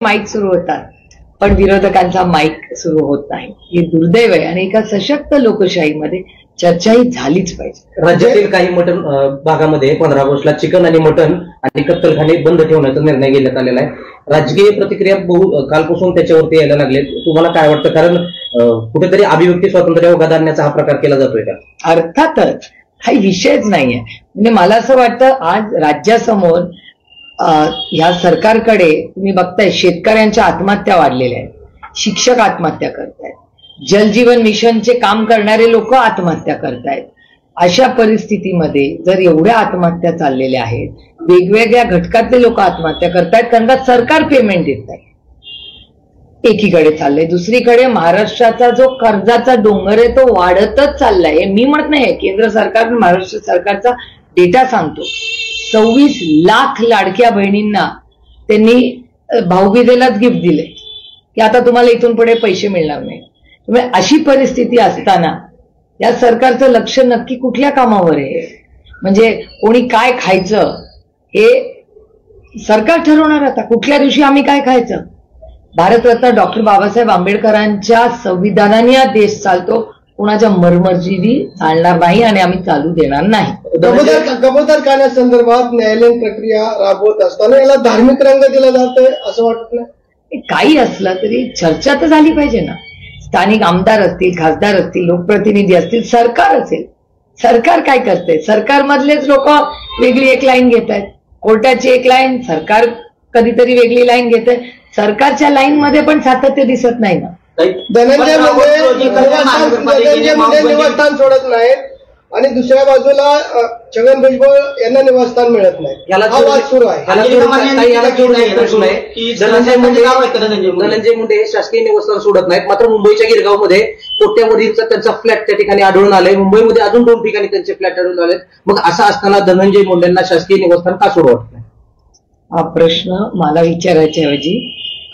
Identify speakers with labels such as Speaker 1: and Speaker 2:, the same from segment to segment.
Speaker 1: Mic सुरू होतात पण विरोधकांचा माईक सुरू होत नाही. हे दुर्दैव आहे आणि एका सशक्त लोकशाहीमध्ये चर्चा ही झालीच पाहिजे.
Speaker 2: राज्यातील काही मटण भागामध्ये 15 ऑगस्टला चिकन आणि मटण आणि कत्तलखाने बंद ठेवण्याचा निर्णय घेण्यात आलेला आहे. राजकीय प्रतिक्रिया कालपासून त्याच्यावरती यायला लागले. तुम्हाला काय वाटतं? कारण कुठेतरी अभिव्यक्ती स्वातंत्र्य उगाद आणण्याचा हा प्रकार केला जातोय का?
Speaker 1: अर्थातच काही विषयच नाहीये. म्हणजे मला असं वाटतं आज राज्यासमोर ह्या सरकारकडे तुम्ही बघताय शेतकऱ्यांच्या आत्महत्या वाढलेल्या आहेत, शिक्षक आत्महत्या करतायत, जलजीवन मिशनचे काम करणारे लोक आत्महत्या करतायत. अशा परिस्थितीमध्ये जर एवढ्या आत्महत्या चाललेल्या आहेत, वेगवेगळ्या घटकातले लोक आत्महत्या करतायत कारण का सरकार पेमेंट देत नाही. एकीकडे चाललंय, दुसरीकडे महाराष्ट्राचा जो कर्जाचा डोंगर आहे तो वाढतच चाललाय. मी म्हणत नाही, केंद्र सरकार महाराष्ट्र सरकारचा डेटा सांगतो. 26 लाख लाडक्या बहिणींना त्यांनी भाऊबीजेलाच गिफ्ट दिले की आता तुम्हाला इथून पुढे पैसे मिळणार नाही. त्यामुळे अशी परिस्थिती असताना या सरकारचं लक्ष नक्की कुठल्या कामावर आहे? म्हणजे कोणी काय खायचं हे सरकार ठरवणार. आता कुठल्या दिवशी आम्ही काय खायचं? भारतरत्न डॉक्टर बाबासाहेब आंबेडकरांच्या संविधानाने हा देश चालतो, कोणाच्या मरमर्जीने चालणार नाही आणि आम्ही चालू देणार नाही.
Speaker 3: कबूतर खाण्यासंदर्भात न्यायालयीन प्रक्रिया राबवत असताना याला धार्मिक रंग दिला जातोय असं वाटत नाही?
Speaker 1: काही असलं तरी चर्चा तर झाली पाहिजे ना. स्थानिक आमदार असतील, खासदार असतील, लोकप्रतिनिधी असतील, सरकार असेल. सरकार काय करते? सरकारमधलेच लोक वेगळी एक लाईन घेत आहेत, कोर्टाची एक लाईन, सरकार कधीतरी वेगळी लाईन घेत आहे. सरकारच्या लाईन मध्ये पण सातत्य दिसत नाही ना.
Speaker 3: धनंजय मुंडे निवासस्थान सोडत नाहीत आणि दुसऱ्या बाजूला छगन भुजबळ यांना निवासस्थान मिळत नाही. हा वाद सुरू आहे.
Speaker 2: धनंजय मुंडे हे शासकीय निवासस्थान सोडत नाहीत, मात्र मुंबईच्या गिरगावमध्ये कोट्यावधींचा त्यांचा फ्लॅट त्या ठिकाणी आढळून आलाय. मुंबईमध्ये अजून 2 ठिकाणी त्यांचे फ्लॅट आढळून आलेत. मग असं असताना धनंजय मुंडेंना शासकीय निवासस्थान का सोडू वाटत नाही?
Speaker 1: हा प्रश्न मला विचारायच्या ऐवजी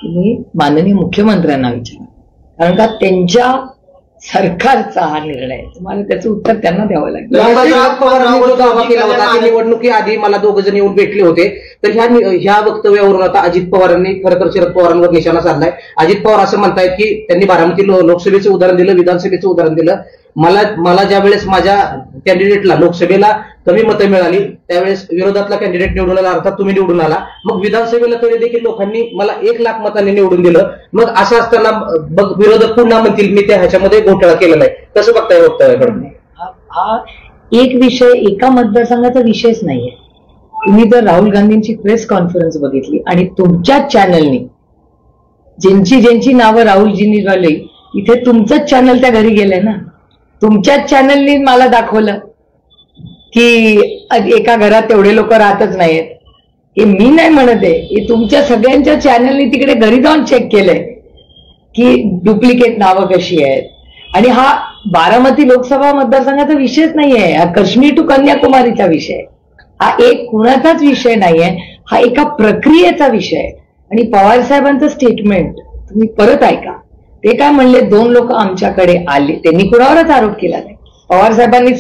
Speaker 1: तुम्ही माननीय मुख्यमंत्र्यांना विचारा, कारण का त्यांच्या सरकारचा हा निर्णय. तुम्हाला त्याचं उत्तर त्यांना द्यावं लागेल.
Speaker 2: शरद पवारांनी जो दावा केला होता की निवडणुकीआधी मला 2 जण येऊन भेटले होते, तर ह्या वक्तव्यावरून आता अजित पवारांनी खरं तर शरद पवारांवर निशाणा साधलाय. अजित पवार असं म्हणतायत की त्यांनी बारामती लोकसभेचं उदाहरण दिलं, विधानसभेचं उदाहरण दिलं. मला ज्या वेळेस माझ्या कॅन्डिडेटला लोकसभेला कमी मतं मिळाली त्यावेळेस विरोधातला कॅन्डिडेट निवडून आला, अर्थात तुम्ही निवडून आला. मग विधानसभेला तरी देखील लोकांनी मला 1 लाख मतांनी निवडून दिलं. मग असं असताना विरोधक पुन्हा म्हणतील मी त्या ह्याच्यामध्ये घोटाळा केलेला आहे. कसं बघताय वक्तव्याकडे?
Speaker 1: हा एक विषय एका मतदारसंघाचा विषयच नाहीये. तुम्ही जर राहुल गांधींची प्रेस कॉन्फरन्स बघितली आणि तुमच्याच चॅनलनी ज्यांची नावं राहुलजींनी झाली, इथे तुमचंच चॅनल त्या घरी गेलंय ना. तुमच्याच चॅनलनी मला दाखवलं की एका घरात तेवढे लोक राहतच नाहीत. हे मी नाही म्हणत आहे, हे तुमच्या सगळ्यांच्या चॅनलनी तिकडे घरी जाऊन चेक केलंय की डुप्लिकेट नावं कशी आहेत. आणि हा बारामती लोकसभा मतदारसंघाचा विषयच नाहीये, हा काश्मीर टू कन्याकुमारीचा विषय. हा एक कुणाचाच विषय नाहीये, हा एका प्रक्रियेचा विषय आहे. आणि पवार साहेबांचं स्टेटमेंट तुम्ही परत ऐका. ते काय म्हणले, 2 लोक आमच्याकडे आले, त्यांनी कुणावरच आरोप केला नाही. पवार साहेबांनी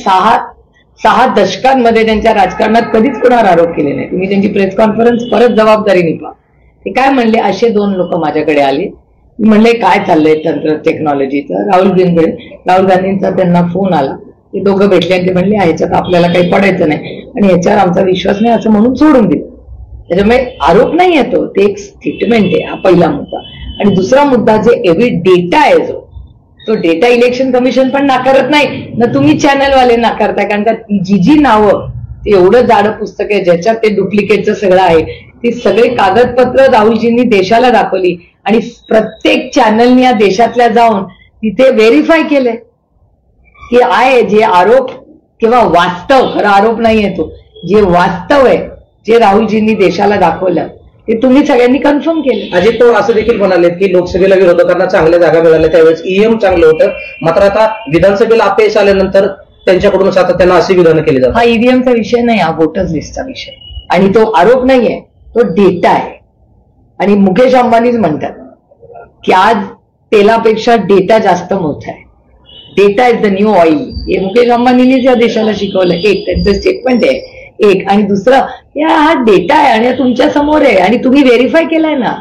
Speaker 1: 6 दशकांमध्ये त्यांच्या राजकारणात कधीच कुणावर आरोप केले नाही. तुम्ही त्यांची प्रेस कॉन्फरन्स परत जबाबदारीने पहा. ते काय म्हणले, असे 2 लोक माझ्याकडे आले. मी म्हणले काय चाललंय तंत्र टेक्नॉलॉजीचं. राहुल गांधींचा त्यांना फोन आला, ते दोघं भेटले आणि ते म्हणले ह्याच्यात आपल्याला काही पडायचं नाही आणि ह्याच्यावर आमचा विश्वास नाही असं म्हणून सोडून दिलं. त्याच्यामुळे आरोप नाही येतो, ते एक स्टेटमेंट आहे. हा पहिला मुद्दा. आणि दुसरा मुद्दा जे एव्हरी डेटा आहे, तो डेटा इलेक्शन कमिशन पण नाकारत नाही ना, तुम्ही चॅनलवाले नाकारताय. कारण का जी नावं, ते एवढं जाडं पुस्तक आहे ज्याच्यात ते डुप्लिकेटचं सगळं आहे, ती सगळे कागदपत्र राहुलजींनी देशाला दाखवली आणि प्रत्येक चॅनलनी या देशातल्या जाऊन तिथे व्हेरीफाय केलंय की आहे जे आरोप किंवा वास्तव, खरा आरोप नाही आहे तो, जे वास्तव आहे जे राहुलजींनी देशाला दाखवलं ते तुम्ही सगळ्यांनी कन्फर्म केलं.
Speaker 2: अजित पवार असं देखील म्हणाले की लोकसभेला विरोधकांना चांगल्या जागा मिळाल्या त्यावेळेस ईएम चांगलं होतं, मात्र आता विधानसभेला अपयश आल्यानंतर त्यांच्याकडून सातत्यानं अशी विधानं केली जातात.
Speaker 1: हा ईव्हीएमचा विषय नाही, हा वोटर्स लिस्टचा विषय. आणि तो आरोप नाहीये, तो डेटा आहे. आणि मुकेश अंबानीच म्हणतात की आज तेलापेक्षा डेटा जास्त मोठा आहे. Data is the new oil. हे मुकेश अंबानींनीच या देशाला शिकवलं. एक त्यांचं स्टेटमेंट आहे, एक. आणि दुसरं हा डेटा आहे आणि तुमच्या समोर आहे आणि तुम्ही व्हेरीफाय केलाय ना.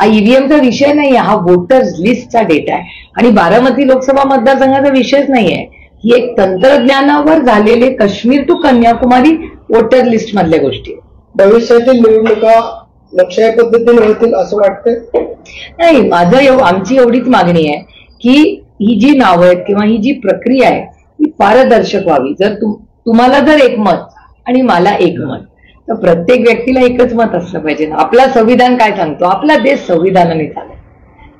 Speaker 1: हा ईव्हीएमचा विषय नाही आहे, हा वोटर्स लिस्टचा डेटा आहे. आणि बारामती लोकसभा मतदारसंघाचा विषयच नाही आहे, ही एक तंत्रज्ञानावर झालेले Kashmir to Kanyakumari voter list मधल्या गोष्टी.
Speaker 3: भविष्यातील निवडणुका लोकशाही पद्धतीने होतील असं वाटतं?
Speaker 1: नाही, आमची एवढीच मागणी आहे की ही जी नावं आहेत किंवा ही जी प्रक्रिया आहे ही पारदर्शक व्हावी. जर तुम्हाला जर एक मत आणि मला एक मत, तर प्रत्येक व्यक्तीला एकच मत असलं पाहिजे ना. आपला संविधान काय सांगतो? आपला देश संविधानाने चालेल.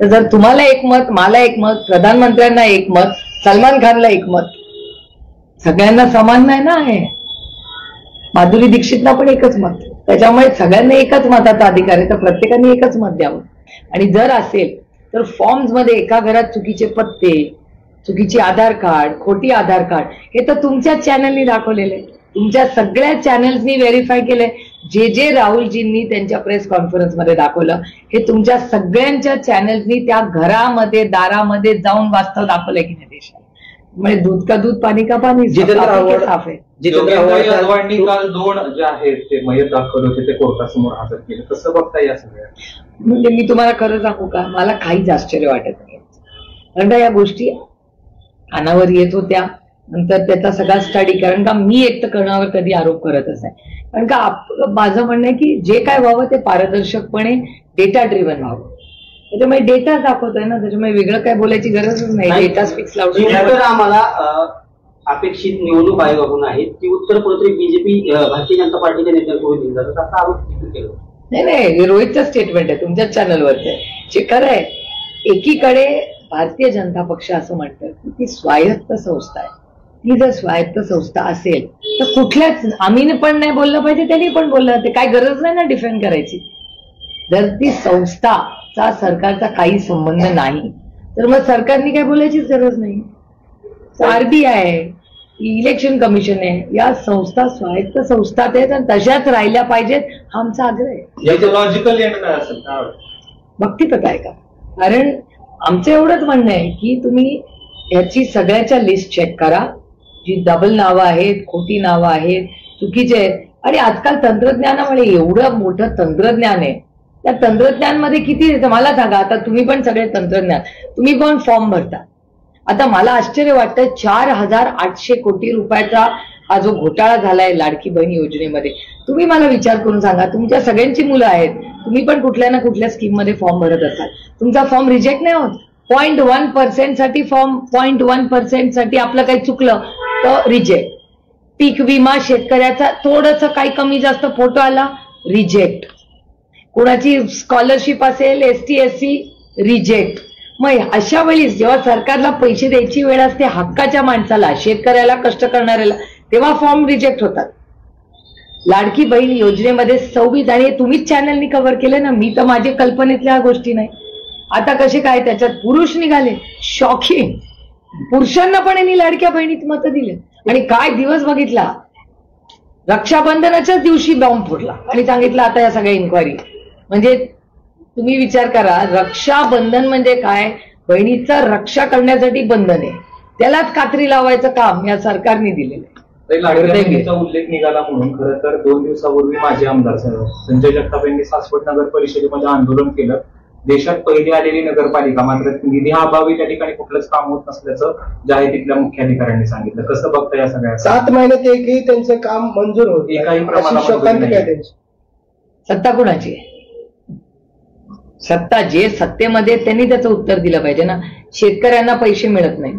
Speaker 1: तर जर तुम्हाला एक मत, मला एक मत, प्रधानमंत्र्यांना एक मत, सलमान खानला एक मत, सगळ्यांना समान नाही ना आहे. माधुरी दीक्षितला पण एकच मत. त्याच्यामुळे सगळ्यांना एकच मताचा अधिकार आहे, तर प्रत्येकाने एकच मत द्यावं. आणि जर असेल तर फॉर्म्स मध्ये एका घरात चुकीचे पत्ते, चुकीची आधार कार्ड, खोटी आधार कार्ड, हे तर तुमच्याच चॅनलनी दाखवलेलं आहे. तुमच्या सगळ्या चॅनल्सनी व्हेरीफाय केलंय. जे राहुलजींनी त्यांच्या प्रेस कॉन्फरन्समध्ये दाखवलं हे तुमच्या सगळ्यांच्या चॅनल्सनी त्या घरामध्ये दारामध्ये जाऊन वास्तव दाखवलंय की नाही देशात. म्हणजे दूध का दूध, पाणी का पाणी, साफ आहे.
Speaker 4: यादवांनी काल 2 जे आहेत ते मयत दाखवले होते ते कोर्टासमोर हजर केले. कसं बघता या सगळ्या?
Speaker 1: म्हणजे मी तुम्हाला खरं सांगू का, मला काहीच आश्चर्य वाटत नाही. कारण का या गोष्टी कानावर येत होत्या, नंतर त्याचा सगळा स्टडी, कारण का मी एक तर करण्यावर कधी आरोप करतच नाही. कारण का माझं म्हणणं आहे की जे काय व्हावं ते पारदर्शकपणे डेटा ड्रिव्हन व्हावं. त्याच्यामुळे डेटा दाखवतोय ना, त्याच्यामुळे वेगळं काय बोलायची गरजच नाही. Data speaks loud.
Speaker 5: आम्हाला अपेक्षित निवडणूक आयोगाकडून आहेत की उत्तरपूर्वी बीजेपी भारतीय जनता पार्टीच्या नेत्यांकडून दिली जातात असा आरोप केला.
Speaker 1: नाही, रोहितचं स्टेटमेंट आहे, तुमच्याच चॅनलवरचं आहे. जे खरं आहे, एकीकडे भारतीय जनता पक्ष असं म्हणतं की ती स्वायत्त संस्था आहे. ती जर स्वायत्त संस्था असेल तर कुठल्याच, आम्ही पण नाही बोललं पाहिजे, त्यांनी पण बोललं, ते काय गरज नाही ना डिफेंड करायची. जर ती संस्थाचा सरकारचा काही संबंध नाही तर मग सरकारने काय बोलायचीच गरज नाही. आरबीआय आहे, इलेक्शन कमिशन आहे, या संस्था स्वायत्त संस्था आहेत आणि तशाच राहिल्या पाहिजेत हा आमचा आग्रह आहे.
Speaker 4: याचं लॉजिकल एंड काय असेल
Speaker 1: भक्तिपथ आहे का? कारण आमचं एवढंच म्हणणं आहे की तुम्ही याची सगळ्याच्या लिस्ट चेक करा. जी डबल नावं आहेत, खोटी नावं आहेत, चुकीचे आहेत. आणि आजकाल तंत्रज्ञानामुळे एवढं मोठं तंत्रज्ञान आहे, त्या तंत्रज्ञानमध्ये किती मला सांगा. आता तुम्ही पण सगळे तंत्रज्ञान, तुम्ही पण फॉर्म भरता. आता मला आश्चर्य वाटतं 4,800 कोटी रुपयाचा हा जो घोटाळा झालाय लाडकी बहीण योजनेमध्ये, तुम्ही मला विचार करून सांगा, तुमच्या सगळ्यांची मुलं आहेत, तुम्ही पण कुठल्या ना कुठल्या स्कीम मध्ये फॉर्म भरत असाल, तुमचा फॉर्म रिजेक्ट नाही होत? 0.1% साठी फॉर्म, 0.1% साठी आपलं काही चुकलं तर रिजेक्ट. पीक विमा शेतकऱ्याचा थोडंसं काही कमी जास्त फोटो आला, रिजेक्ट. कोणाची स्कॉलरशिप असेल, ST SC, रिजेक्ट. मग अशा वेळी जेव्हा सरकारला पैसे द्यायची वेळ असते हक्काच्या माणसाला, शेतकऱ्याला, कष्ट करणाऱ्याला, तेव्हा फॉर्म रिजेक्ट होतात. लाडकी बहीण योजनेमध्ये 26, आणि तुम्हीच चॅनलनी कव्हर केले ना, मी तर माझ्या कल्पनेतल्या गोष्टी नाही. आता कसे काय त्याच्यात पुरुष निघाले, शॉकिंग. पुरुषांना पण यांनी लाडक्या बहिणीत मतं दिले. आणि काय दिवस बघितला, रक्षाबंधनाच्याच दिवशी बॉम्ब फोडला आणि सांगितलं आता या सगळ्या इन्क्वायरी. म्हणजे तुम्ही विचार करा, रक्षाबंधन म्हणजे काय? बहिणीचं रक्षा करण्यासाठी बंधन आहे, त्यालाच कात्री लावायचं काम या सरकारने दिलेलं आहे.
Speaker 4: लाडक्या बहिणीचा उल्लेख निघाला म्हणून खरं तर 2 दिवसापूर्वी माजी आमदार संजय जगताप यांनी सासवड नगर परिषदेमध्ये आंदोलन केलं. देशात पहिली आलेली नगरपालिका, मात्र निधी अभावी त्या ठिकाणी कुठलंच काम होत नसल्याचं जाहीर तिथल्या मुख्याधिकाऱ्यांनी सांगितलं. कसं बघता या सगळ्या?
Speaker 3: 7 महिन्यात एकही त्यांचं काम मंजूर होत
Speaker 4: एकाही प्रमाणात.
Speaker 1: सत्ता कुणाची आहे? सत्ता जे सत्तेमध्ये त्यांनी त्याचं उत्तर दिलं पाहिजे ना. शेतकऱ्यांना पैसे मिळत नाही,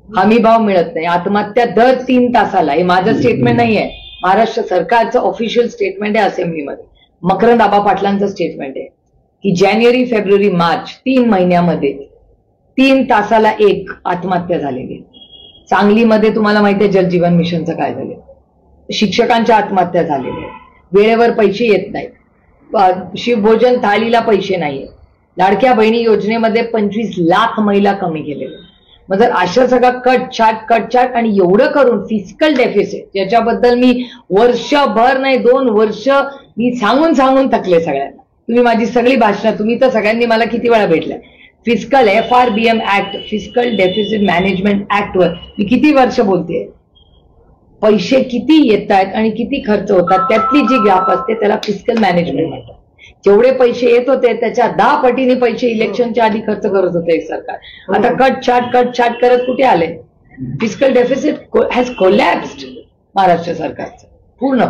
Speaker 1: हमी भाव मिळत नाही, आत्महत्या दर 3 तासाला. हे माझं स्टेटमेंट नाही आहे, महाराष्ट्र सरकारचं ऑफिशियल स्टेटमेंट आहे असेंब्लीमध्ये. मकरंद आबा पाटलांचं स्टेटमेंट आहे की जानेवारी, फेब्रुवारी, मार्च 3 महिन्यामध्ये 3 तासाला 1 आत्महत्या झालेली. सांगलीमध्ये तुम्हाला माहिती आहे जलजीवन मिशनचं काय झालं, शिक्षकांच्या आत्महत्या झालेल्या, वेळेवर पैसे येत नाहीत, शिवभोजन थाळीला पैसे नाहीये, लाडक्या बहिणी योजनेमध्ये 25 लाख महिला कमी गेलेल्या. मग जर अशा सगळं कटछाट आणि एवढं करून फिस्कल डेफिसिट, ज्याच्याबद्दल मी वर्षभर नाही 2 वर्ष मी सांगून थकले सगळ्यांना. तुम्ही माझी सगळी भाषणं, तुम्ही तर सगळ्यांनी मला किती वेळा भेटलाय. Fiscal FRBM act, fiscal deficit management act वर मी किती वर्ष बोलते. पैसे किती येत आहेत आणि किती खर्च होतात त्यातली जी गॅप असते त्याला फिस्कल मॅनेजमेंट म्हणतात. जेवढे पैसे येत होते त्याच्या 10 पटीने पैसे इलेक्शनच्या आधी खर्च करत होते हे सरकार. आता कट छाट करत कुठे आले? फिस्कल डेफिसिट हॅज कोलॅप्स्ड महाराष्ट्र सरकारचं पूर्ण.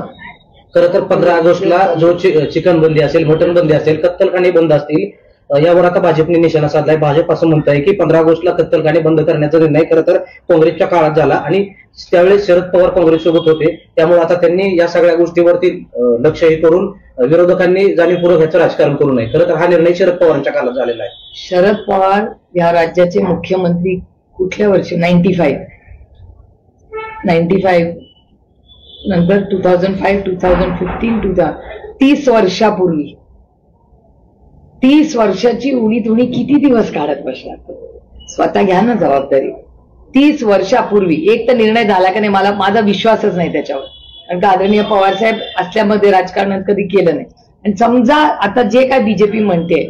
Speaker 2: खरं तर 15 ऑगस्टला जो चिकन बंदी असेल, मटन बंदी असेल, कत्तलखाने बंद असतील, यावर आता भाजपने निशाणा साधलाय. भाजप असं म्हणताय की 15 ऑगस्टला कत्तलखाने बंद करण्याचा निर्णय खरं तर काँग्रेसच्या काळात झाला आणि त्यावेळेस शरद पवार काँग्रेससोबत होते, त्यामुळे आता त्यांनी या सगळ्या गोष्टीवरती लक्ष हे करून विरोधकांनी जाणीवपूर्वक ह्याचं राजकारण करू नये. खरं तर हा निर्णय शरद पवारांच्या काळात झालेला आहे.
Speaker 1: शरद पवार या राज्याचे मुख्यमंत्री कुठल्या वर्षी? 95 नंतर 2005, 2015, 30 वर्षापूर्वी. 30 वर्षाची उडी किती दिवस काढत बसलात? स्वतः घ्या ना जबाबदारी. 30 वर्षापूर्वी एक तर निर्णय झाला का नाही, माझा विश्वासच नाही त्याच्यावर. कारण का आदरणीय पवार साहेब असल्यामध्ये राजकारणात कधी केलं नाही. आणि समजा आता जे काय बीजेपी म्हणते,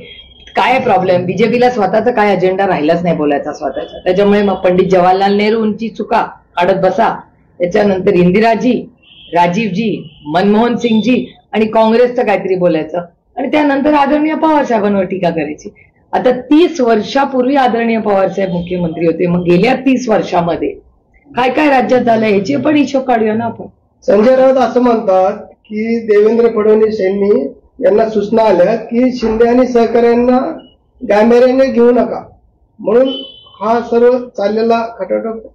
Speaker 1: काय प्रॉब्लेम? बीजेपीला स्वतःचा काय अजेंडा राहिलाच नाही बोलायचा स्वतःचा. त्याच्यामुळे मग पंडित जवाहरलाल नेहरूंची चुका काढत बसा, त्याच्यानंतर इंदिराजी, राजीवजी, मनमोहन सिंगजी आणि काँग्रेसचं काहीतरी बोलायचं, आणि त्यानंतर आदरणीय पवार साहेबांवर टीका करायची. आता 30 वर्षापूर्वी आदरणीय पवार साहेब मुख्यमंत्री होते. मग गेल्या 30 वर्षामध्ये काय काय राज्यात झालं ह्याचे पण हिशोब काढूया ना आपण.
Speaker 3: संजय राऊत असं म्हणतात की देवेंद्र फडणवीस यांना सूचना आल्या की शिंदे आणि सहकाऱ्यांना गांभीर्याने घेऊ नका, म्हणून हा सर्व चाललेला खटाटोप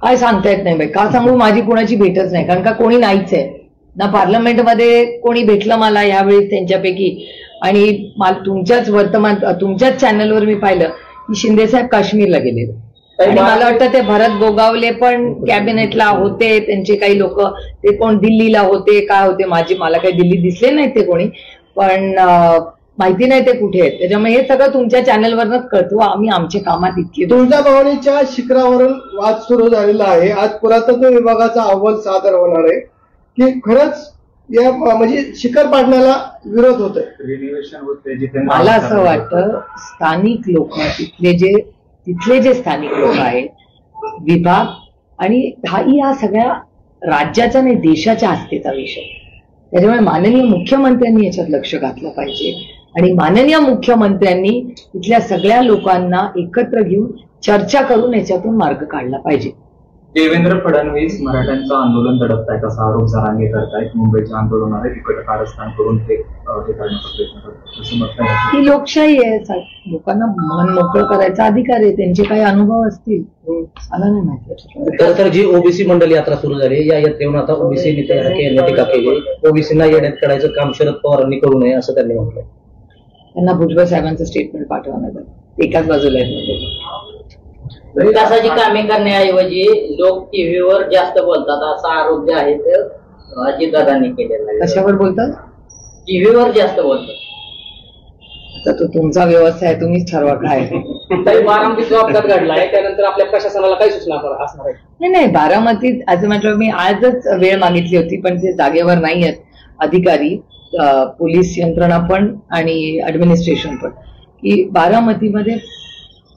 Speaker 1: काय सांगता येत नाही बाई. का सांगू? माझी कोणाची भेटच नाही, कारण का कोणी नाहीच आहे ना. पार्लमेंटमध्ये कोणी भेटलं मला यावेळी त्यांच्यापैकी, आणि तुमच्याच चॅनलवर मी पाहिलं की शिंदे साहेब काश्मीरला गेले. आणि मला वाटतं ते भरत गोगावले पण कॅबिनेटला होते, त्यांचे काही लोक, ते कोण दिल्लीला होते, काय होते, मला काही दिल्ली दिसले नाही ते कोणी, पण माहिती नाही ते कुठे आहेत. त्याच्यामुळे हे सगळं तुमच्या चॅनलवरच कळतो. आम्ही आमच्या कामात इतके.
Speaker 3: तुळजाभवानीच्या शिखरावरून वाद सुरू झालेला आहे. आज पुरातत्व विभागाचा अहवाल सादर होणार आहे की खरंच या म्हणजे शिखर पाडण्याला विरोध होतोय.
Speaker 1: मला असं वाटतं स्थानिक लोक, तिथले जे स्थानिक लोक आहेत, विभाग, आणि हा सगळ्या राज्याचा नाही देशाच्या आस्थेचा विषय. त्याच्यामुळे माननीय मुख्यमंत्र्यांनी याच्यात लक्ष घातलं पाहिजे, आणि माननीय मुख्यमंत्र्यांनी इथल्या सगळ्या लोकांना एकत्र घेऊन चर्चा करून याच्यातून मार्ग काढला पाहिजे.
Speaker 4: देवेंद्र फडणवीस मराठ्यांचं आंदोलन दडपतायत असा आरोप जरांगे करतायत. मुंबईच्या आंदोलनाला तिकट कारस्थान करून ते करण्याचा प्रयत्न करतात.
Speaker 1: ही लोकशाही आहे. लोकांना मन मोकळं करायचा अधिकार आहे. त्यांचे काही अनुभव असतील, मला नाही माहिती.
Speaker 2: खरं तर जी ओबीसी मंडल यात्रा सुरू झाली, या यात्रेहून आता ओबीसी नेत्यांनी टीका केली. ओबीसींना येण्यात काढायचं काम शरद पवारांनी करू नये असं त्यांनी म्हटलंय.
Speaker 1: त्यांना भुजबळ साहेबांचं स्टेटमेंट पाठवण्यात आलं. एकाच बाजूला आहे.
Speaker 6: विकासाची कामे करण्याऐवजी लोक टीव्हीवर जास्त बोलतात असा आरोप जे आहे ते अजितदादांनी केलेला आहे.
Speaker 1: कशावर बोलतात?
Speaker 6: टीव्हीवर जास्त बोलतात.
Speaker 1: आता तो तुमचा व्यवस्था आहे, तुम्हीच ठरवा काय.
Speaker 2: बारामतीचा अपघात घडलाय, त्यानंतर आपल्या प्रशासनाला काय सूचना असणार आहे?
Speaker 1: नाही, बारामतीत असं म्हटलं, मी आजच वेळ मागितली होती पण ते जागेवर नाही आहेत अधिकारी, पोलीस यंत्रणा पण आणि ऍडमिनिस्ट्रेशन पण, की बारामतीमध्ये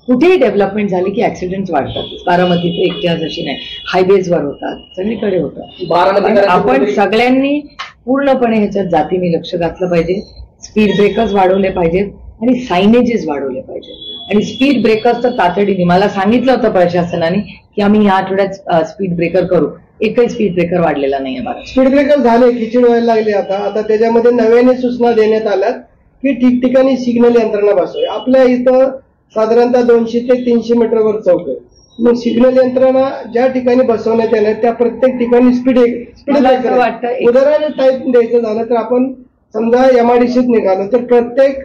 Speaker 1: कुठेही डेव्हलपमेंट झाली की ऍक्सिडेंट वाढतात. बारामतीचे इतिहास अशी नाही, हायवेजवर होतात, सगळीकडे होतात. आपण सगळ्यांनी पूर्णपणे ह्याच्यात जातीने लक्ष घातलं पाहिजे. स्पीड ब्रेकर्स वाढवले पाहिजेत आणि सायनेजेस वाढवले पाहिजे. आणि स्पीड ब्रेकर्स तर तातडीने, मला सांगितलं होतं प्रशासनाने की आम्ही या आठवड्यात स्पीड ब्रेकर करू. एकही स्पीड ब्रेकर वाढलेला नाहीये. बारा
Speaker 3: स्पीड ब्रेकर झाले, खिचडी व्हायला लागली. आता त्याच्यामध्ये नव्याने सूचना देण्यात आल्यात की ठिकठिकाणी सिग्नल यंत्रणा बसवावी. आपल्या इथं साधारणतः 200 ते 300 मीटरवर चौक आहे. मग सिग्नल यंत्रणा ज्या ठिकाणी बसवण्यात येणार त्या प्रत्येक ठिकाणी स्पीड ब्रेकर वाटतं. उदाहरण टाईप द्यायचं झालं तर आपण समजा एमआयडीसीत निघालो तर प्रत्येक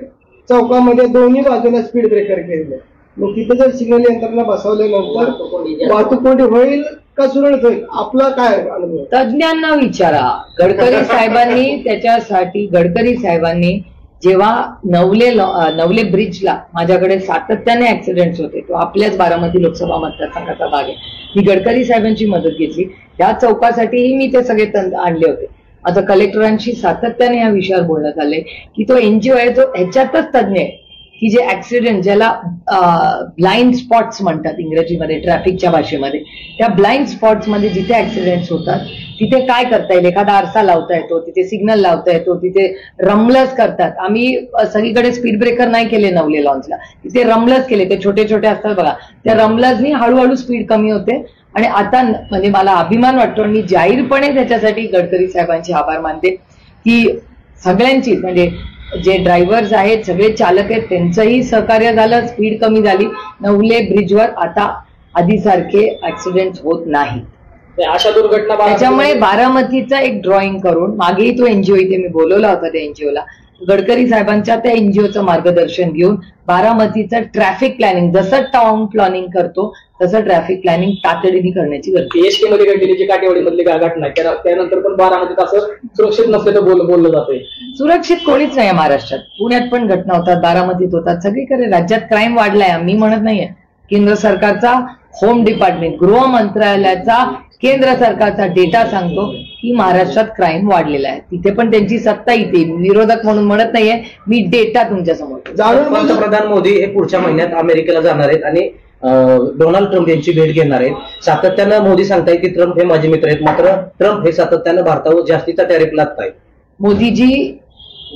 Speaker 3: चौकामध्ये दोन्ही बाजूला स्पीड ब्रेकर केले. मग तिथे जर सिग्नल यंत्रणा बसवल्यानंतर वाहतूक कोंडी होईल का सुरळीत होईल? आपला काय अनुभव?
Speaker 1: तज्ज्ञांना विचारा. गडकरी साहेबांनी त्याच्यासाठी, गडकरी साहेबांनी जेव्हा नवले ब्रिजला माझ्याकडे सातत्याने ऍक्सिडेंट्स होते, तो आपल्याच बारामती लोकसभा मतदारसंघाचा भाग आहे, मी गडकरी साहेबांची मदत घेतली. त्या चौकासाठीही मी ते सगळे आणले होते. आता कलेक्टरांशी सातत्याने या विषयावर बोलण्यात आले की तो एनजीओ आहे, तो ह्याच्यातच तज्ज्ञ आहे की जे ऍक्सिडेंट, ज्याला ब्लाइंड स्पॉट्स म्हणतात इंग्रजीमध्ये, ट्रॅफिकच्या भाषेमध्ये. त्या ब्लाइंड स्पॉट्समध्ये जिथे ऍक्सिडेंट्स होतात तिथे काय करता येईल, एखादा आरसा लावता येतो, तिथे सिग्नल लावता येतो, तिथे रमलस करतात. आम्ही सगळीकडे स्पीड ब्रेकर नाही केले नवले लॉन्चला, तिथे रमलस केले. ते छोटे छोटे असतात बघा, त्या रमलसनी हळूहळू स्पीड कमी होते. आणि आता म्हणजे मला अभिमान वाटतो आणि मी जाहीरपणे त्याच्यासाठी गडकरी साहेबांचे आभार मानते की सगळ्यांची, म्हणजे जे ड्रायव्हर्स आहेत, सगळे चालक आहेत, त्यांचंही सहकार्य झालं, स्पीड कमी झाली. नवले ब्रिजवर आता आधीसारखे ऍक्सिडेंट होत नाही.
Speaker 5: अशा दुर्घटना
Speaker 1: त्याच्यामुळे बारामतीचा एक ड्रॉइंग करून, मागेही तो एनजीओ इथे मी बोलवला होता, त्या एनजीओला गडकरी साहेबांच्या त्या एनजीओचं मार्गदर्शन घेऊन बारामतीचं ट्रॅफिक प्लॅनिंग, जसं टाउन प्लॅनिंग करतो तसं ट्रॅफिक प्लॅनिंग तातडीने करण्याची गरज.
Speaker 5: पीएचके मध्ये घडलेली जी काटेवाडीमधली घटना, त्यानंतर पण बारामतीत असं सुरक्षित नसल्याचं बोललं जातंय.
Speaker 1: सुरक्षित कोणीच नाही महाराष्ट्रात. पुण्यात पण घटना होतात, बारामतीत होतात, सगळीकडे राज्यात क्राईम वाढलाय. मी म्हणत नाहीये. केंद्र सरकारचा होम डिपार्टमेंट, गृह मंत्रालयाचा केंद्र सरकारचा डेटा सांगतो की महाराष्ट्रात क्राईम वाढलेला आहे. तिथे पण त्यांची सत्ता येते. विरोधक म्हणून म्हणत नाहीये मी, डेटा तुमच्या समोर.
Speaker 2: पंतप्रधान मोदी हे पुढच्या महिन्यात अमेरिकेला जाणार आहेत आणि डोनाल्ड ट्रम्प यांची भेट घेणार आहेत. सातत्यानं मोदी सांगतायत की ट्रम्प हे माझे मित्र आहेत, मात्र ट्रम्प हे सातत्यानं भारतावर जास्तीचा टॅरिफ लादतायत.
Speaker 1: मोदीजी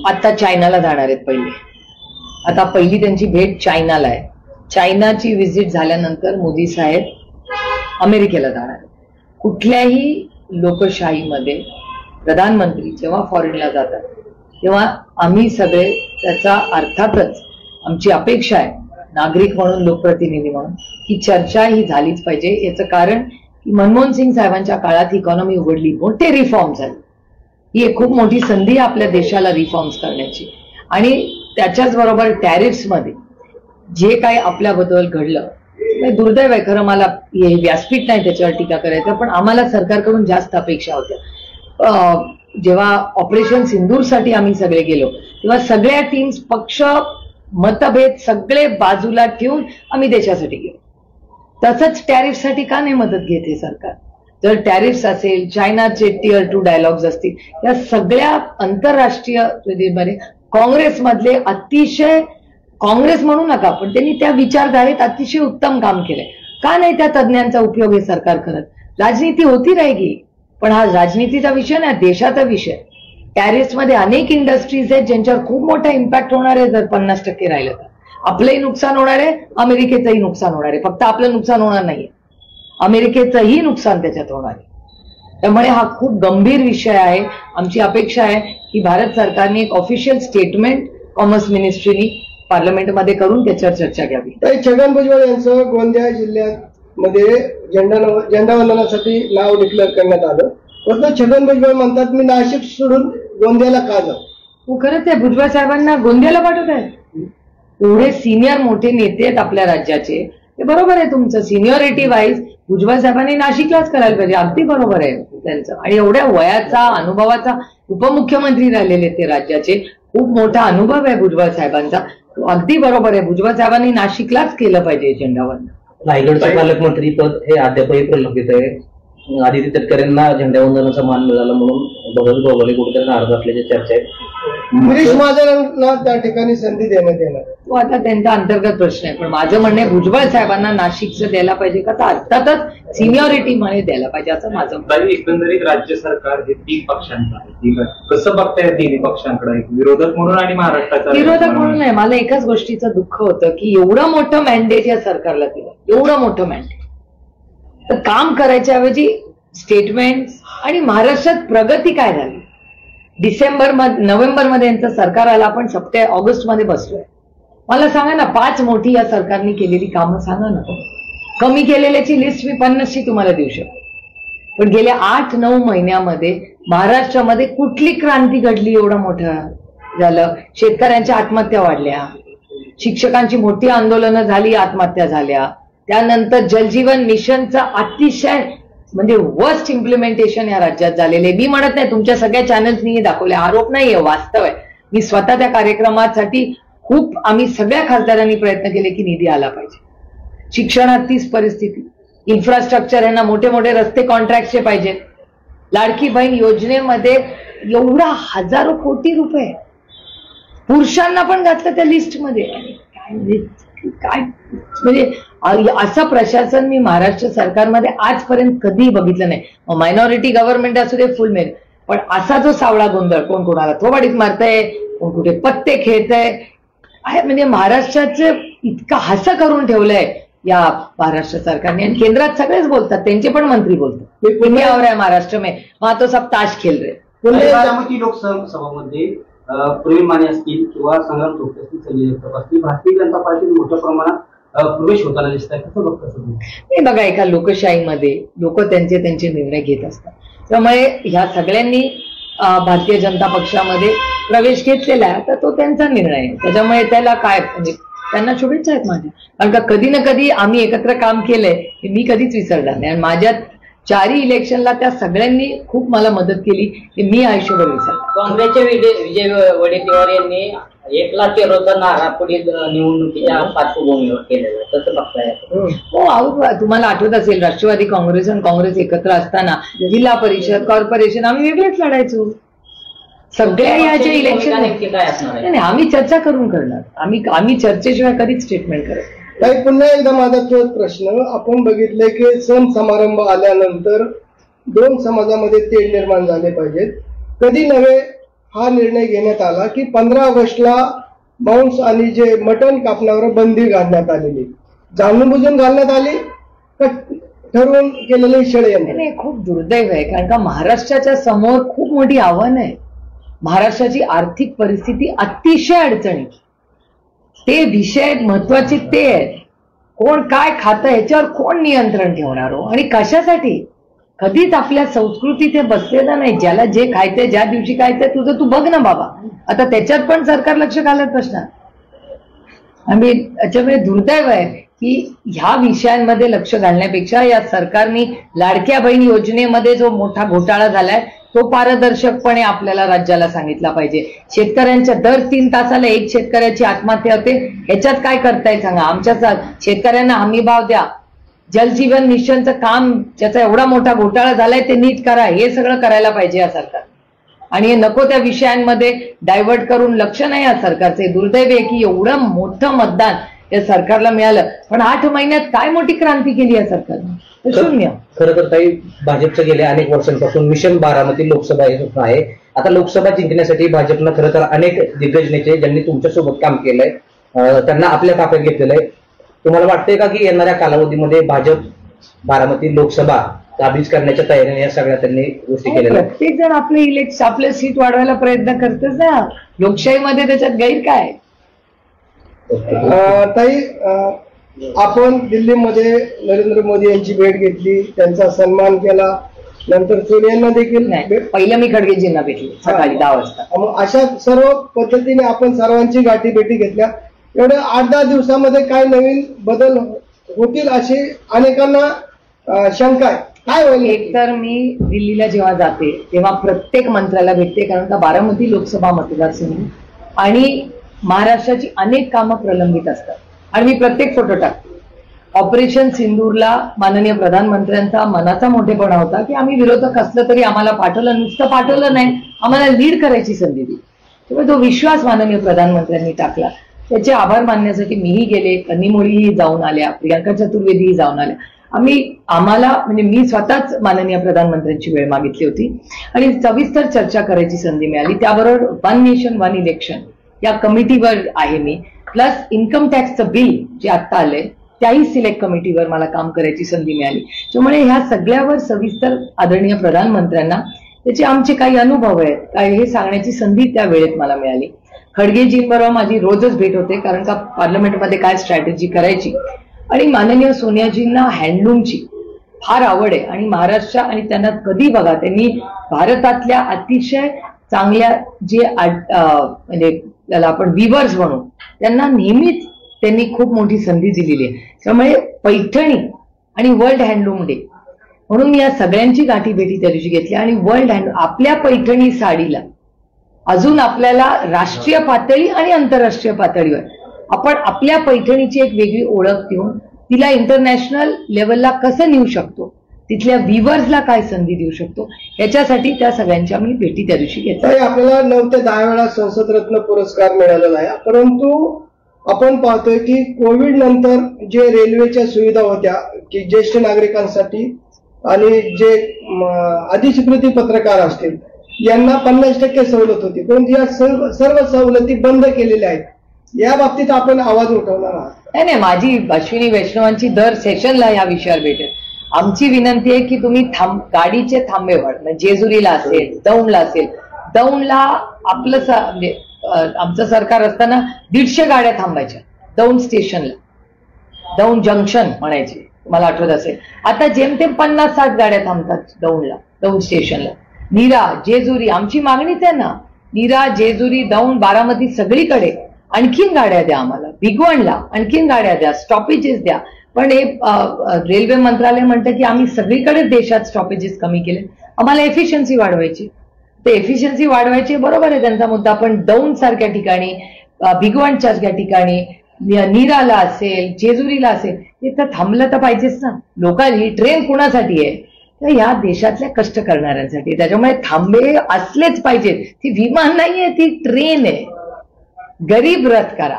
Speaker 1: आता चायनाला जाणार आहेत पहिले. आता पहिली त्यांची भेट चायनाला आहे. चायनाची व्हिजिट झाल्यानंतर मोदी साहेब अमेरिकेला जाणार आहेत. कुठल्याही लोकशाहीमध्ये प्रधानमंत्री जेव्हा फॉरेनला जातात तेव्हा आम्ही सगळे त्याचा, अर्थातच आमची अपेक्षा आहे नागरिक म्हणून, लोकप्रतिनिधी म्हणून, की चर्चा ही झालीच पाहिजे. याचं कारण की मनमोहन सिंग साहेबांच्या काळात इकॉनॉमी उघडली, मोठे रिफॉर्म झाले. ही एक खूप मोठी संधी आहे आपल्या देशाला रिफॉर्म्स करण्याची. आणि त्याच्याच बरोबर टॅरिफ्समध्ये जे काही आपल्याबद्दल घडलं, दुर्दैव आहे खरं. मला हे व्यासपीठ नाही त्याच्यावर टीका करायचं, पण आम्हाला सरकारकडून जास्त अपेक्षा होत्या. जेव्हा ऑपरेशन सिंदूरसाठी आम्ही सगळे गेलो तेव्हा सगळ्या टीम्स, पक्ष, मतभेद सगळे बाजूला ठेवून आम्ही देशासाठी गेलो. तसंच टॅरिफसाठी का नाही मदत घेत हे सरकार? जर टॅरिफ्स असेल, चायनाचे टिअर 2 डायलॉग्स असतील, या सगळ्या आंतरराष्ट्रीय मध्ये काँग्रेसमधले अतिशय, काँग्रेस म्हणू नका पण त्यांनी त्या विचारधारेत अतिशय उत्तम काम केलंय. का नाही त्या तज्ज्ञांचा उपयोग हे सरकार करत? राजनीती होती राहिली, पण हा राजनीतीचा विषय नाही, देशाचा विषय. टॅरिफ्समध्ये अनेक इंडस्ट्रीज आहेत ज्यांच्यावर खूप मोठा इम्पॅक्ट होणार आहे. जर 50% राहिलं तर आपलंही नुकसान होणार आहे, अमेरिकेचंही नुकसान होणार आहे. फक्त आपलं नुकसान होणार नाहीये, अमेरिकेचंही नुकसान त्याच्यात होणार आहे. त्यामुळे हा खूप गंभीर विषय आहे. आमची अपेक्षा आहे की भारत सरकारने एक ऑफिशियल स्टेटमेंट कॉमर्स मिनिस्ट्रीनी पार्लमेंटमध्ये करून त्याच्यावर चर्चा घ्यावी.
Speaker 3: छगन भुजबळ यांचं गोंदिया जिल्ह्यामध्ये झेंडावंदनासाठी नाव डिक्लेअर करण्यात आलं. परंतु छगन भुजबळ म्हणतात मी नाशिक सोडून गोंदियाला का जाऊ?
Speaker 1: खरंच आहे, भुजबळ साहेबांना गोंदियाला पाठवत आहे. एवढे सिनियर मोठे नेते आहेत आपल्या राज्याचे. ते बरोबर आहे तुमचं, सिनियरिटी वाईज भुजबळ साहेबांनी नाशिकलाच करायला पाहिजे. अगदी बरोबर आहे त्यांचं. आणि एवढ्या वयाचा, अनुभवाचा उपमुख्यमंत्री राहिलेले ते राज्याचे, खूप मोठा अनुभव आहे भुजबळ साहेबांचा. अगदी बरोबर आहे, भुजबळ साहेबांनी नाशिकलाच केलं पाहिजे झेंडावंदन.
Speaker 2: रायगडचं पालकमंत्री पद हे अद्यापही प्रलंबित आहे. आदित्य तटकरेंना झेंडावंदनाचा मान मिळाला म्हणून भगत गोगावले कुठेतरी नाराज असल्याची चर्चा आहे.
Speaker 3: गिरीश महाजनांना त्या ठिकाणी संधी देण्यात येणार.
Speaker 1: तो आता त्यांचा अंतर्गत प्रश्न आहे. पण माझं म्हणणं आहे भुजबळ साहेबांना नाशिकचं द्यायला पाहिजे का, तर अर्थातच सिनियरिटी मध्ये द्यायला पाहिजे असं माझं.
Speaker 4: एकंदरीत राज्य सरकार हे 3 पक्षांचं आहे, ठीक आहे. कसं बघताय 3 पक्षांकडे, विरोधक म्हणून आणि महाराष्ट्राचा
Speaker 1: विरोधक म्हणून नाही. मला एकाच गोष्टीचं दुःख होतं की एवढं मोठं मॅन्डेट या सरकारला दिलं, एवढं मोठं मॅन्डेट, तर काम करायच्या ऐवजी स्टेटमेंट. आणि महाराष्ट्रात प्रगती काय झाली? नोव्हेंबरमध्ये यांचं सरकार आलं, आपण ऑगस्टमध्ये बसलोय. मला सांगा ना, 5 मोठी या सरकारने केलेली कामं सांगा ना. कमी केलेल्याची लिस्ट मी 50ची तुम्हाला देऊ शकतो. पण गेल्या 8-9 महिन्यामध्ये महाराष्ट्रामध्ये कुठली क्रांती घडली एवढं मोठं झालं? शेतकऱ्यांच्या आत्महत्या वाढल्या, शिक्षकांची मोठी आंदोलनं झाली, आत्महत्या झाल्या. त्यानंतर जलजीवन मिशनचं अतिशय म्हणजे वर्स्ट इम्प्लिमेंटेशन या राज्यात झालेले. मी म्हणत नाही, तुमच्या सगळ्या चॅनल्सनी दाखवले, आरोप नाहीये, वास्तव आहे. मी स्वतः त्या कार्यक्रमासाठी खूप आम्ही सगळ्या खासदारांनी प्रयत्न केले की निधी आला पाहिजे. शिक्षणात तीच परिस्थिती, इन्फ्रास्ट्रक्चर, यांना मोठे मोठे रस्ते कॉन्ट्रॅक्टचे पाहिजेत. लाडकी बहीण योजनेमध्ये एवढा हजारो कोटी रुपये पुरुषांना पण घातलं त्या लिस्टमध्ये. काय म्हणजे असं प्रशासन मी महाराष्ट्र सरकारमध्ये आजपर्यंत कधीही बघितलं नाही. मायनॉरिटी गव्हर्नमेंट असू दे, फुल मेल, पण असा जो सावळा गोंधळ, कोण कोणाला थोबाडीत मारतंय, कोण कुठे पत्ते खेळतंय आहे, म्हणजे महाराष्ट्राचं इतकं हसं करून ठेवलंय या महाराष्ट्र सरकारने. आणि केंद्रात सगळेच बोलतात, त्यांचे पण मंत्री बोलतात तुम्ही और आहे महाराष्ट्र में, वहां तो सब ताश खेल रहे.
Speaker 5: बारामती लोकसभामध्ये प्रवीण माने असतील किंवा संग्राम थोपटे असतील, संजय जगताप असतील, भारतीय जनता पार्टीत मोठ्या प्रमाणात प्रवेश होताना दिसत आहे. कसं बघता तुम्ही?
Speaker 1: नाही बघा, एका लोकशाहीमध्ये लोक त्यांचे निर्णय घेत असतात. त्यामुळे ह्या सगळ्यांनी भारतीय जनता पक्षामध्ये प्रवेश घेतलेला आहे, तर तो त्यांचा निर्णय आहे. त्याच्यामुळे त्याला काय म्हणजे त्यांना शुभेच्छा आहेत माझ्या, कारण का कधी ना कधी आम्ही एकत्र काम केलंय हे मी कधीच विसरणार नाही. आणि माझ्या 4 इलेक्शनला त्या सगळ्यांनी खूप मला मदत केली, हे मी आयुष्यभर विसरणार.
Speaker 6: काँग्रेसचे विजय वडेट्टीवार यांनी 1 लाख किलोचा नारा पुढील निवडणुकीच्या पार्श्वभूमीवर केलेला, तसं बघताय?
Speaker 1: हो, तुम्हाला आठवत असेल राष्ट्रवादी काँग्रेस आणि काँग्रेस एकत्र असताना जिल्हा परिषद, कॉर्पोरेशन आम्ही वेगळेच लढायचो. सगळ्या याचे इलेक्शन
Speaker 6: काय असणार?
Speaker 1: नाही, आम्ही चर्चा करून करणार. आम्ही चर्चेशिवाय कधीच स्टेटमेंट करत.
Speaker 3: काही पुन्हा एकदा माझा तोच प्रश्न, आपण बघितलंय की सण समारंभ आल्यानंतर 2 समाजामध्ये तेढ निर्माण झाले पाहिजेत. कधी नव्हे हा निर्णय घेण्यात आला की 15 ऑगस्टला मांस आणि जे मटण कापण्यावर बंदी घालण्यात आलेली, जाणून बुजून घालण्यात आली का ठरवून केलेले षडयंत्र?
Speaker 1: नाही, खूप दुर्दैव आहे, कारण का महाराष्ट्राच्या समोर खूप मोठी आव्हानं आहे. महाराष्ट्राची आर्थिक परिस्थिती अतिशय अडचणीत, ते विषय महत्वाचे ते आहेत. कोण काय खातं ह्याच्यावर कोण नियंत्रण ठेवणार हो, आणि कशासाठी? कधीच आपल्या संस्कृतीत हे बसलेलं नाही. ज्याला जे खायचंय, ज्या दिवशी खायचंय तुझं तू बघ ना बाबा. आता त्याच्यात पण सरकार लक्ष घालत बसणार. आणि याच्यामुळे दुर्दैव आहे की ह्या विषयांमध्ये लक्ष घालण्यापेक्षा या सरकारने लाडक्या बहीण योजनेमध्ये जो मोठा घोटाळा झालाय तो पारदर्शकपणे आपल्याला राज्याला सांगितला पाहिजे. शेतकऱ्यांच्या दर 3 तासाला 1 शेतकऱ्याची आत्महत्या होते, ह्याच्यात काय करताय सांगा? आमच्या शेतकऱ्यांना हमी भाव द्या. जलजीवन मिशनचं काम ज्याचा एवढा मोठा घोटाळा झालाय ते नीट करा, हे सगळं करायला पाहिजे या सरकार. आणि हे नको त्या विषयांमध्ये डायव्हर्ट करून लक्ष नाही या सरकारचे. दुर्दैव आहे की एवढं मोठं मतदान या सरकारला मिळालं, पण 8 महिन्यात काय मोठी क्रांती केली या सरकारने? शून्य.
Speaker 2: खरं तर ताई, भाजपचं गेल्या अनेक वर्षांपासून मिशन बारामती लोकसभा हे स्वप्न आहे. आता लोकसभा जिंकण्यासाठी भाजपनं खरं तर अनेक दिग्गज नेते ज्यांनी तुमच्यासोबत काम केलंय त्यांना आपल्या ताफ्यात घेतलेलं आहे. तुम्हाला वाटतंय का की येणाऱ्या कालावधीमध्ये भाजप बारामती लोकसभा काबीज करण्याच्या तयारीने या सगळ्या त्यांनी गोष्टी केलेल्या?
Speaker 1: प्रत्येक जण आपले सीट वाढवायला प्रयत्न करतच ना. लोकशाहीमध्ये त्याच्यात गैर काय?
Speaker 3: ताई, आपण दिल्लीमध्ये नरेंद्र मोदी यांची भेट घेतली, त्यांचा सन्मान केला, नंतर सोनियांना देखील
Speaker 1: पहिलं मी खडगेजींना भेटले सकाळी 10 वाजता.
Speaker 3: मग अशा सर्व पद्धतीने आपण सर्वांची गाठी भेटी घेतल्या. एवढ्या 8-10 दिवसामध्ये काय नवीन बदल होतील अशी अनेकांना शंका आहे. काय होईल?
Speaker 1: एक तर मी दिल्लीला जेव्हा जाते तेव्हा प्रत्येक मंत्र्याला भेटते, कारण का बारामती लोकसभा मतदारसंघ आणि महाराष्ट्राची अनेक कामं प्रलंबित असतात आणि मी प्रत्येक फोटो टाकते. ऑपरेशन सिंदूरला माननीय प्रधानमंत्र्यांचा मनाचा मोठेपणा होता की आम्ही विरोधक असलं तरी आम्हाला पाठवलं, नुसतं पाठवलं नाही, आम्हाला लीड करायची संधी दिली. त्यामुळे तो विश्वास माननीय प्रधानमंत्र्यांनी टाकला. त्याचे आभार मानण्यासाठी मीही गेले, कन्नीमोळीही जाऊन आल्या, प्रियांका चतुर्वेदीही जाऊन आल्या. आम्हाला म्हणजे मी स्वतःच माननीय प्रधानमंत्र्यांची वेळ मागितली होती आणि सविस्तर चर्चा करायची संधी मिळाली. त्याबरोबर 1 नेशन 1 इलेक्शन या कमिटीवर आहे मी, प्लस इन्कम टॅक्सचं बिल जे आता आलंय त्याही सिलेक्ट कमिटीवर मला काम करायची संधी मिळाली. त्यामुळे ह्या सगळ्यावर सविस्तर आदरणीय प्रधानमंत्र्यांना त्याचे आमचे काही अनुभव आहेत काय हे सांगण्याची संधी त्या वेळेत मला मिळाली. खडगेजींबरोबर माझी रोजच भेट होते, कारण का पार्लमेंटमध्ये काय स्ट्रॅटेजी करायची. आणि माननीय सोनियाजींना हँडलूमची फार आवड आहे आणि महाराष्ट्र आणि त्यांना कधी बघा त्यांनी भारतातल्या अतिशय चांगल्या जे म्हणजे त्याला आपण विवर्स म्हणू त्यांना नेहमीच त्यांनी खूप मोठी संधी दिलेली आहे. त्यामुळे पैठणी आणि वर्ल्ड हँडलूम डे म्हणून मी या सगळ्यांची गाठी भेटी त्या दिवशी घेतली. आणि वर्ल्ड हँडलूम आपल्या पैठणी साडीला अजून आपल्याला राष्ट्रीय पातळी आणि आंतरराष्ट्रीय पातळीवर आपण आपल्या पैठणीची एक वेगळी ओळख देऊन तिला इंटरनॅशनल लेवलला कसं नेऊ शकतो, तिथल्या व्ह्युअर्सला काय संधी देऊ शकतो, याच्यासाठी त्या सगळ्यांच्या मी भेटी त्या दिवशी घेतल्या.
Speaker 3: आपल्याला 9 ते 10 वेळा संसद रत्न पुरस्कार मिळालेला आहे, परंतु आपण पाहतोय की कोविड नंतर जे रेल्वेच्या सुविधा होत्या की ज्येष्ठ नागरिकांसाठी आणि जे अधिस्वीकृती पत्रकार असतील यांना 50% सवलत होती, परंतु या सर्व सवलती बंद केलेल्या आहेत. या बाबतीत आपण आवाज उठवणार आहात?
Speaker 1: नाही, माझी अश्विनी वैष्णवांची दर सेशनला या विषयावर भेटेल. आमची विनंती आहे की तुम्ही गाडीचे थांबे वाढ, जेजुरीला असेल, दौंडला असेल. दौंडला आपलं म्हणजे आमचं सरकार असताना 150 गाड्या थांबायच्या दौंड स्टेशनला, दौंड जंक्शन म्हणायचे, मला आठवत असेल. आता जेमतेम 50-60 गाड्या थांबतात दौंडला, दौंड स्टेशनला. नीरा, जेजुरी, आमची मागणीच आहे ना, नीरा, जेजुरी, दौंड, बारामती सगळीकडे आणखीन गाड्या द्या आम्हाला. भिगवणला आणखीन गाड्या द्या, स्टॉपेजेस द्या. पण हे रेल्वे मंत्रालय म्हणतं की आम्ही सगळीकडे देशात स्टॉपेजेस कमी केले, आम्हाला एफिशियन्सी वाढवायची. ते एफिशियन्सी वाढवायची बरोबर आहे त्यांचा मुद्दा, पण दौंड सारख्या ठिकाणी, भिगवणच्या ठिकाणी, नीराला असेल, जेजुरीला असेल, इथं थांबलं तर पाहिजेच ना. लोकांनी ट्रेन कुणासाठी आहे तर ह्या देशातल्या कष्ट करणाऱ्यांसाठी, त्याच्यामुळे थांबे असलेच पाहिजेत. ती विमान नाहीये, ती ट्रेन आहे. गरीब रथ करा,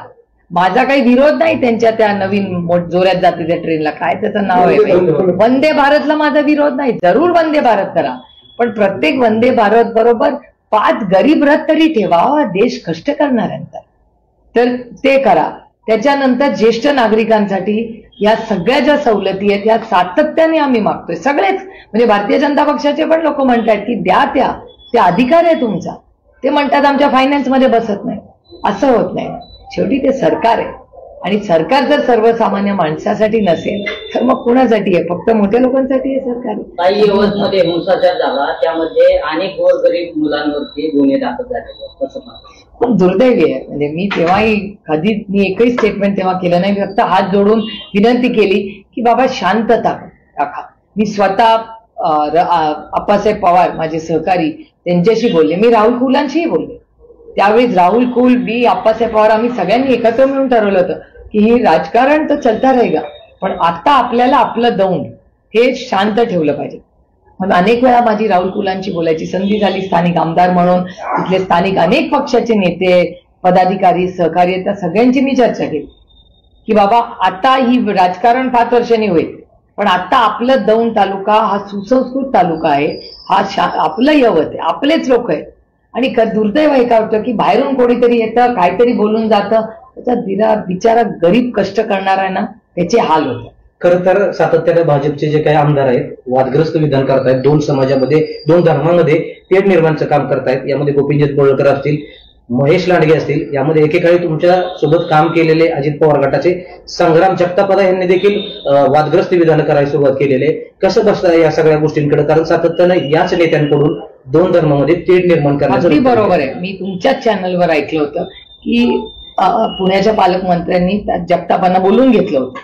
Speaker 1: माझा काही विरोध नाही त्यांच्या त्या नवीन जोरात जाते त्या ट्रेनला, काय त्याचं नाव आहे, वंदे भारतला माझा विरोध नाही, जरूर वंदे भारत करा. पण प्रत्येक वंदे भारत बरोबर 5 गरीब रथ तरी ठेवा देश कष्ट करणाऱ्यांचा, तर ते करा. त्याच्यानंतर ज्येष्ठ नागरिकांसाठी या सगळ्या ज्या सवलती आहेत त्या सातत्याने आम्ही मागतोय. सगळेच म्हणजे भारतीय जनता पक्षाचे पण लोक म्हणतात की द्या, त्या अधिकार आहे तुमचा. ते म्हणतात आमच्या फायनान्समध्ये बसत नाही. असं होत नाही. शेवटी ते सरकार आहे, आणि सरकार जर सर्वसामान्य माणसासाठी नसेल तर मग कुणासाठी आहे? फक्त मोठ्या लोकांसाठी आहे सरकार.
Speaker 6: काही यवतमध्ये हिंसाचार झाला, त्यामध्ये अनेक गोरगरीब मुलांवरती गुन्हे दाखल झाले, कसं
Speaker 1: खूप दुर्दैवी आहे. म्हणजे मी तेव्हाही कधी एकही स्टेटमेंट तेव्हा केलं नाही. मी फक्त हात जोडून विनंती केली की बाबा शांतता राखा. मी स्वतः अप्पासाहेब पवार माझे सहकारी त्यांच्याशी बोलले, मी राहुल कुलांशीही बोलले. त्यावेळी राहुल कुल, मी, अप्पासाहेब पवार आम्ही सगळ्यांनी एकत्र मिळून ठरवलं होतं की ही राजकारण तर चलता रहेगा, पण आता आपल्याला आपलं दौंड हे शांत ठेवलं पाहिजे. म्हणून अनेक वेळा माझी राहुल कुलांची बोलायची संधी झाली. स्थानिक आमदार म्हणून तिथले स्थानिक अनेक पक्षाचे नेते, पदाधिकारी, सहकारी, त्या सगळ्यांची मी चर्चा केली की बाबा आता ही राजकारण 5 वर्षांनी होईल, पण आता आपलं दौंड तालुका हा सुसंस्कृत तालुका आहे, हा आपलं यवत आहे, आपलेच लोक आहेत. आणि दुर्दैव हे काय होतं की बाहेरून कोणीतरी येतं, काहीतरी बोलून जातं, त्याचा बिचारा गरीब कष्ट करणारा आहे ना, त्याचे हाल होतात.
Speaker 2: खरं तर सातत्याने भाजपचे जे काही आमदार आहेत वादग्रस्त विधान करतायत, 2 समाजामध्ये, 2 धर्मामध्ये तेढ निर्माणचं काम करतायत. यामध्ये गोपीचंद पडळकर असतील, महेश लांडगे असतील, यामध्ये एकेकाळी तुमच्या सोबत काम केलेले अजित पवार गटाचे संग्राम जगतापदा यांनी देखील वादग्रस्त विधान करायला सुरुवात केलेली आहे. कसं बसतं या सगळ्या गोष्टींकडे? कारण सातत्यानं याच नेत्यांकडून 2 धर्मामध्ये तेढ निर्माण करण्याचं.
Speaker 1: बरोबर आहे. मी तुमच्याच चॅनलवर ऐकलं होतं की पुण्याच्या पालकमंत्र्यांनी जगतापांना बोलून घेतलं होतं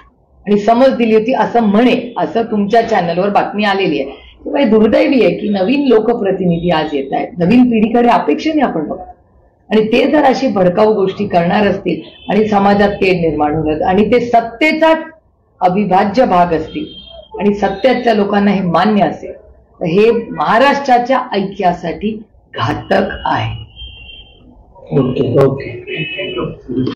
Speaker 1: आणि समज दिली होती असं म्हणे, असं तुमच्या चॅनलवर बातमी आलेली आहे. त्यामुळे दुर्दैवी आहे की नवीन लोकप्रतिनिधी आज येत आहेत, नवीन पिढीकडे अपेक्षेने आपण बघतो, आणि ते जर अशी भडकाऊ गोष्टी करणार असतील आणि समाजात तेढ निर्माण होणार आणि ते सत्तेचाच अविभाज्य भाग असतील आणि सत्तेच्या लोकांना हे मान्य असेल तर हे महाराष्ट्राच्या ऐक्यासाठी घातक आहे.
Speaker 2: ओके.